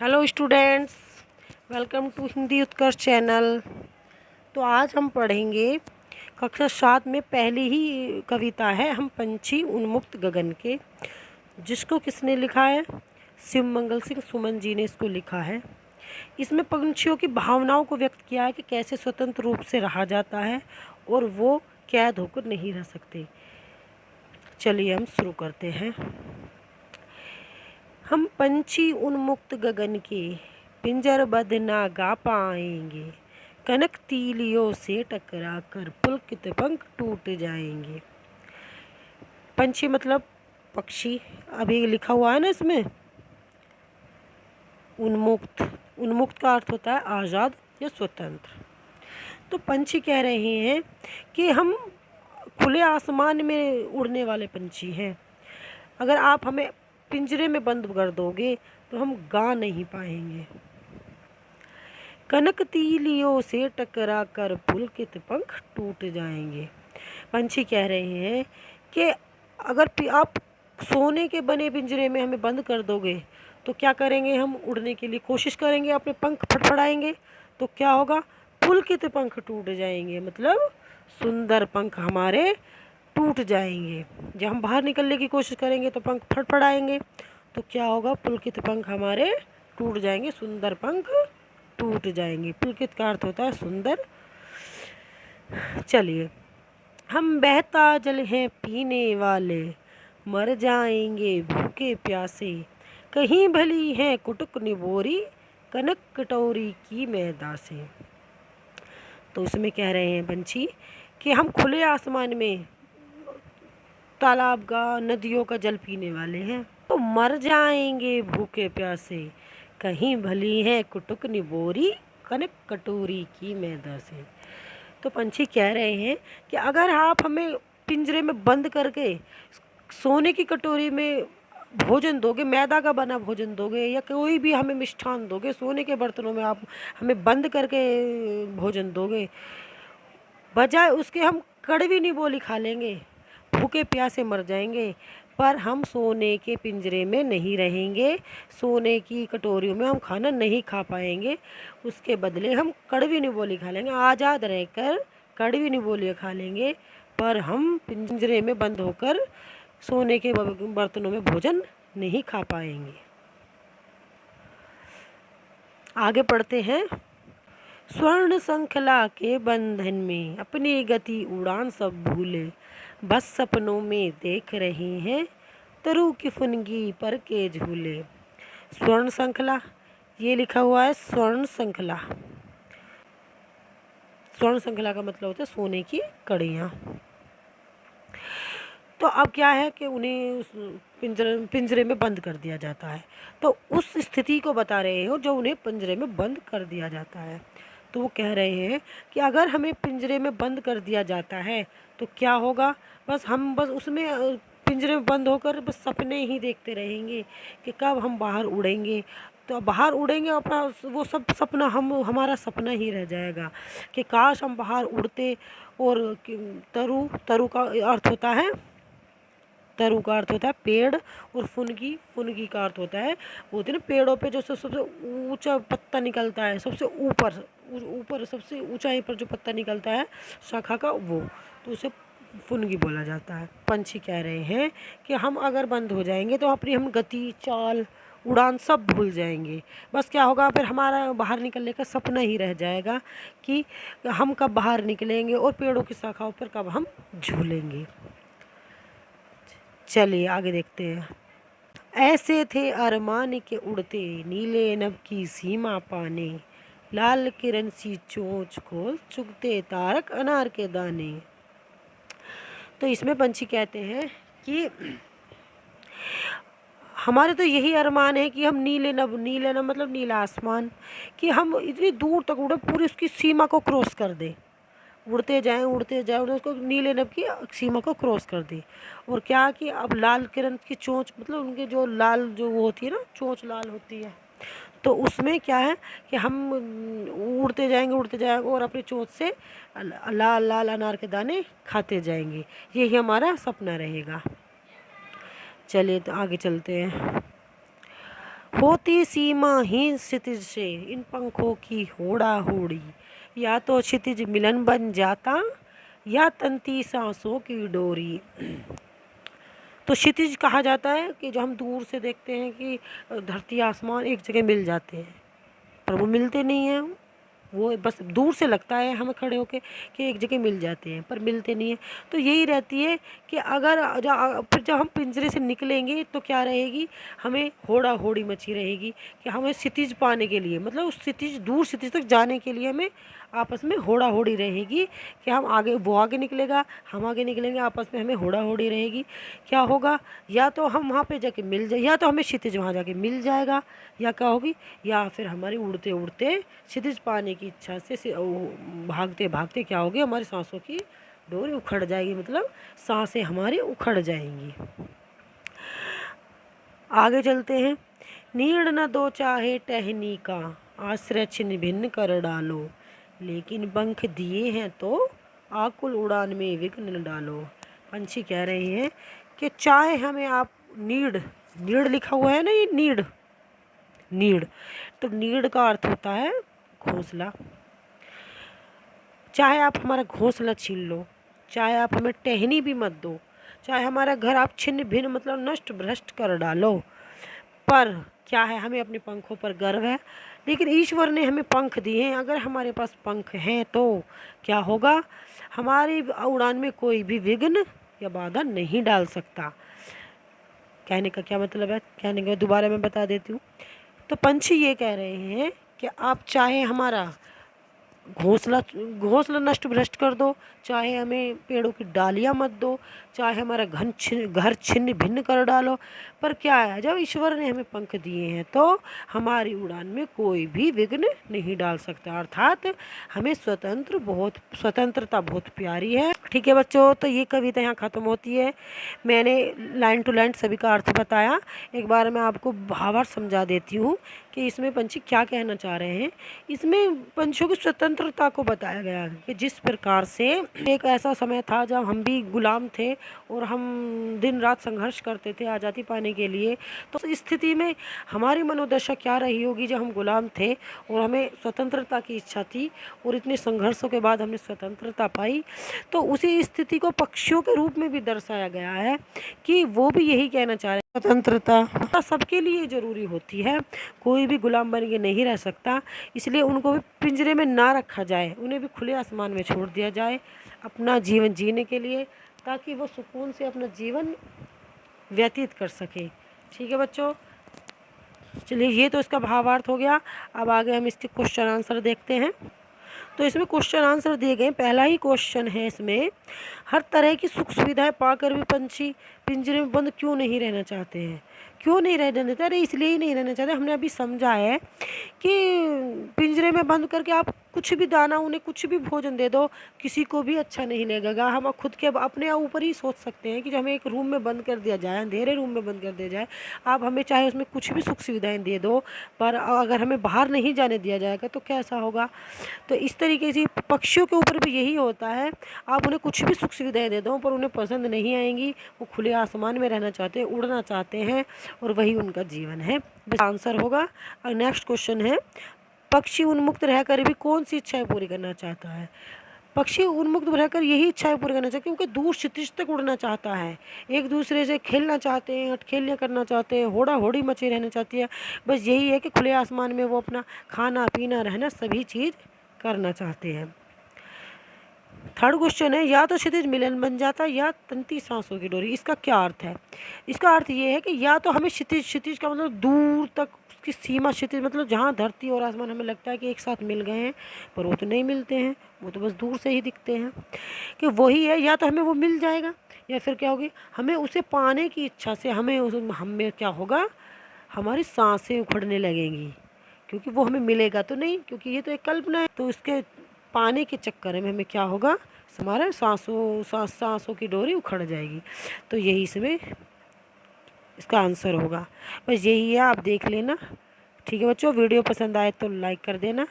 Hello students, welcome to Hindi Utkarsh channel. तो आज हम पढ़ेंगे कक्षा 7 में पहली ही कविता है हम पंछी उन्मुक्त गगन के, जिसको किसने लिखा है? शिव मंगल सिंह सुमन जी ने इसको लिखा है। इसमें पंछियों की भावनाओं को व्यक्त किया है कि कैसे स्वतंत्र रूप से रहा जाता है और वो कैद होकर नहीं रह सकते। चलिए हम शुरू करते हैं। हम पंछी उन्मुक्त गगन के पिंजरबद्ध ना गा पाएंगे, कनक तीलियों से टकरा कर पुलकित पंख टूट जाएंगे। पंछी मतलब पक्षी, अभी लिखा हुआ है ना इसमें उन्मुक्त। उन्मुक्त का अर्थ होता है आज़ाद या स्वतंत्र। तो पंछी कह रहे हैं कि हम खुले आसमान में उड़ने वाले पंछी हैं। अगर आप हमें पिंजरे में बंद कर दोगे तो हम गा नहीं पाएंगे। कनक तीलियों से टकरा कर पुलकित पंख टूट जाएंगे। पंछी कह रहे हैं कि अगर आप सोने के बने पिंजरे में हमें बंद कर दोगे तो क्या करेंगे? हम उड़ने के लिए कोशिश करेंगे, अपने पंख फड़फड़ाएंगे, तो क्या होगा? पुलकित पंख टूट जाएंगे, मतलब सुंदर पंख हमारे टूट जाएंगे। जब हम बाहर निकलने की कोशिश करेंगे तो पंख फड़फड़ाएंगे, तो क्या होगा? पुलकित पंख हमारे टूट जाएंगे, सुंदर पंख टूट जाएंगे। पुलकित का अर्थ होता है सुंदर। चलिए, हम बहता जल हैं पीने वाले, मर जाएंगे भूखे प्यासे, कहीं भली है कुटुक निबोरी, कनक कटोरी की मैदा से। तो उसमें कह रहे हैं पंछी कि हम खुले आसमान में तालाब का, नदियों का जल पीने वाले हैं, तो मर जाएंगे भूखे प्यासे, कहीं भली है कुटुक निबोरी, कनक कटोरी की मैदा से। तो पंछी कह रहे हैं कि अगर आप हमें पिंजरे में बंद करके सोने की कटोरी में भोजन दोगे, मैदा का बना भोजन दोगे, या कोई भी हमें मिष्ठान दोगे, सोने के बर्तनों में आप हमें बंद करके भोजन दोगे, बजाय उसके हम कड़वी निबोली खा लेंगे, भूखे प्यासे मर जाएंगे, पर हम सोने के पिंजरे में नहीं रहेंगे, सोने की कटोरियों में हम खाना नहीं खा पाएंगे। उसके बदले हम कड़वी निबोली खा लेंगे, आज़ाद रहकर कड़वी निबोली खा लेंगे, पर हम पिंजरे में बंद होकर सोने के बर्तनों में भोजन नहीं खा पाएंगे। आगे पढ़ते हैं। स्वर्ण श्रृंखला के बंधन में अपनी गति उड़ान सब भूले, बस सपनों में देख रहे हैं तरु की फुनगी पर के झूले। स्वर्ण श्रृंखला, ये लिखा हुआ है स्वर्ण श्रृंखला। स्वर्ण श्रृंखला का मतलब होता है सोने की कड़ियाँ। तो अब क्या है कि उन्हें उस पिंजरे में बंद कर दिया जाता है। तो उस स्थिति को बता रहे हो जो उन्हें पिंजरे में बंद कर दिया जाता है। तो वो कह रहे हैं कि अगर हमें पिंजरे में बंद कर दिया जाता है तो क्या होगा? हम बस उसमें पिंजरे में बंद होकर बस सपने ही देखते रहेंगे कि कब हम बाहर उड़ेंगे। तो बाहर उड़ेंगे, अपना वो सब सपना हमारा सपना ही रह जाएगा कि काश हम बाहर उड़ते। और तरु का अर्थ होता है, तरु का अर्थ होता है पेड़, और फुनगी, फुनगी का अर्थ होता है वो होते हैं ना पेड़ों पे जो सबसे ऊंचा पत्ता निकलता है, सबसे ऊपर सबसे ऊंचाई पर जो पत्ता निकलता है शाखा का, वो तो उसे फुनगी बोला जाता है। पंछी कह रहे हैं कि हम अगर बंद हो जाएंगे तो अपनी हम गति, चाल, उड़ान सब भूल जाएंगे। बस क्या होगा? फिर हमारा बाहर निकलने का सपना ही रह जाएगा कि हम कब बाहर निकलेंगे और पेड़ों की शाखाओं पर कब हम झूलेंगे। चलिए आगे देखते हैं। ऐसे थे अरमान के उड़ते, नीले नभ की सीमा पाने, लाल किरण सी चोंच खोल चुगते तारक अनार के दाने। तो इसमें पंछी कहते हैं कि हमारे तो यही अरमान है कि हम नीले नभ मतलब नीला आसमान, कि हम इतनी दूर तक उड़े, पूरी उसकी सीमा को क्रॉस कर दें, उड़ते जाएं उसको नीले नभ की सीमा को क्रॉस कर दी। और क्या कि अब लाल किरण की चोंच, मतलब उनके जो लाल जो वो होती है ना, चोंच लाल होती है, तो उसमें क्या है कि हम उड़ते जाएंगे और अपनी चोंच से लाल लाल अनार के दाने खाते जाएंगे। यही हमारा सपना रहेगा। चलिए तो आगे चलते हैं। होती सीमाहीन क्षितिज से इन पंखों की होड़ा होड़ी, या तो क्षितिज मिलन बन जाता या तंती सांसों की डोरी। तो क्षितिज कहा जाता है कि जो हम दूर से देखते हैं कि धरती आसमान एक जगह मिल जाते हैं, पर वो मिलते नहीं हैं। वो बस दूर से लगता है हमें खड़े होके कि एक जगह मिल जाते हैं, पर मिलते नहीं हैं। तो यही रहती है कि अगर फिर जब हम पिंजरे से निकलेंगे तो क्या रहेगी, हमें होड़ा होड़ी मची रहेगी कि हमें क्षितिज पाने के लिए, मतलब उस क्षितिज दूर क्षितिज तक जाने के लिए हमें आपस में होड़ा होड़ी रहेगी कि हम आगे, वो आगे निकलेगा, हम आगे निकलेंगे, आपस में हमें होड़ा होड़ी रहेगी। क्या होगा, या तो हम वहाँ पे जाके मिल जाए, या तो हमें क्षितिज वहाँ जाके मिल जाएगा, या क्या होगी, या फिर हमारी उड़ते उड़ते क्षितिज पाने की इच्छा से भागते भागते क्या होगी, हमारी सांसों की डोरी उखड़ जाएगी, मतलब सांसें हमारी उखड़ जाएंगी। आगे चलते हैं। नीड़ न दो चाहे टहनी का, आश्रय छिन्न भिन्न कर डालो, लेकिन पंख दिए हैं तो आकुल उड़ान में विघ्न न डालो। पंछी कह रहे हैं कि चाहे हमें आप नीड़, नीड़ लिखा हुआ है ना, ये नीड़, नीड़, तो नीड़ का अर्थ होता है घोंसला। चाहे आप हमारा घोंसला छीन लो, चाहे आप हमें टहनी भी मत दो, चाहे हमारा घर आप छिन्न भिन्न मतलब नष्ट भ्रष्ट कर डालो, पर क्या है, हमें अपने पंखों पर गर्व है। लेकिन ईश्वर ने हमें पंख दिए हैं, अगर हमारे पास पंख हैं तो क्या होगा, हमारी उड़ान में कोई भी विघ्न या बाधा नहीं डाल सकता। कहने का क्या मतलब है, कहने का दोबारा मैं बता देती हूँ। तो पंछी ये कह रहे हैं कि आप चाहे हमारा घोंसला घोंसला नष्ट भ्रष्ट कर दो, चाहे हमें पेड़ों की डालियाँ मत दो, चाहे हमारा घर छिन्न भिन्न कर डालो, पर क्या है, जब ईश्वर ने हमें पंख दिए हैं तो हमारी उड़ान में कोई भी विघ्न नहीं डाल सकता। अर्थात हमें स्वतंत्रता बहुत प्यारी है। ठीक है बच्चों, तो ये कविता यहाँ ख़त्म होती है। मैंने लाइन टू लाइन सभी का अर्थ बताया। एक बार मैं आपको भावार्थ समझा देती हूँ कि इसमें पंछी क्या कहना चाह रहे हैं। इसमें पंछियों की स्वतंत्रता को बताया गया है कि जिस प्रकार से एक ऐसा समय था जब हम भी गुलाम थे और हम दिन रात संघर्ष करते थे आज़ादी पाने के लिए, तो उस स्थिति में हमारी मनोदशा क्या रही होगी जब हम गुलाम थे और हमें स्वतंत्रता की इच्छा थी और इतने संघर्षों के बाद हमने स्वतंत्रता पाई। तो उसी स्थिति को पक्षियों के रूप में भी दर्शाया गया है कि वो भी यही कहना चाह रहे हैं, स्वतंत्रता सबके लिए ज़रूरी होती है, कोई भी गुलाम बन के नहीं रह सकता, इसलिए उनको भी पिंजरे में ना रखा जाए, उन्हें भी खुले आसमान में छोड़ दिया जाए अपना जीवन जीने के लिए, ताकि वो सुकून से अपना जीवन व्यतीत कर सके। ठीक है बच्चों, चलिए ये तो इसका भावार्थ हो गया। अब आगे हम इसके क्वेश्चन आंसर देखते हैं। तो इसमें क्वेश्चन आंसर दिए गए। पहला ही क्वेश्चन है इसमें, हर तरह की सुख सुविधाएं पाकर भी पंछी पिंजरे में बंद क्यों नहीं रहना चाहते हैं, क्यों नहीं रहना चाहते? अरे इसलिए ही नहीं रहना चाहते, हमने अभी समझा है कि पिंजरे में बंद करके आप कुछ भी दाना, उन्हें कुछ भी भोजन दे दो, किसी को भी अच्छा नहीं लगेगा। हम खुद के अपने ऊपर ही सोच सकते हैं कि जो हमें एक रूम में बंद कर दिया जाए, अंधेरे रूम में बंद कर दिया जाए, आप हमें चाहे उसमें कुछ भी सुख सुविधाएं दे दो, पर अगर हमें बाहर नहीं जाने दिया जाएगा तो कैसा होगा। तो इस तरीके से पक्षियों के ऊपर भी यही होता है, आप उन्हें कुछ भी सुख सुविधाएं दे दो पर उन्हें पसंद नहीं आएंगी, वो खुले आसमान में रहना चाहते हैं, उड़ना चाहते हैं और वही उनका जीवन है। आंसर होगा। नेक्स्ट क्वेश्चन है, पक्षी उन्मुक्त रहकर भी कौन सी इच्छाएं पूरी करना चाहता है? पक्षी उन्मुक्त रहकर यही इच्छाएं पूरी करना चाहता है क्योंकि दूर क्षितिज तक उड़ना चाहता है, एक दूसरे से खेलना चाहते हैं, अटखेलियाँ करना चाहते हैं, होड़ा होड़ी मची रहना चाहती है। बस यही है कि खुले आसमान में वो अपना खाना पीना रहना सभी चीज़ करना चाहते हैं। थर्ड क्वेश्चन है, या तो क्षितिज मिलन बन जाता या तंती सांसों की डोरी। इसका क्या अर्थ है? इसका अर्थ ये है कि या तो हमें क्षितिज, क्षितिज का मतलब दूर तक उसकी सीमा, क्षितिज मतलब जहाँ धरती और आसमान हमें लगता है कि एक साथ मिल गए हैं, पर वो तो नहीं मिलते हैं, वो तो बस दूर से ही दिखते हैं, कि वही है। या तो हमें वो मिल जाएगा या फिर क्या होगी, हमें उसे पाने की इच्छा से हमें क्या होगा, हमारी सांसें उखड़ने लगेंगी, क्योंकि वो हमें मिलेगा तो नहीं, क्योंकि ये तो एक कल्पना है। तो इसके पाने के चक्कर में हमें क्या होगा, हमारे सांसों की डोरी उखड़ जाएगी। तो यही इसमें इसका आंसर होगा। बस यही है, आप देख लेना। ठीक है बच्चों, वीडियो पसंद आए तो लाइक कर देना।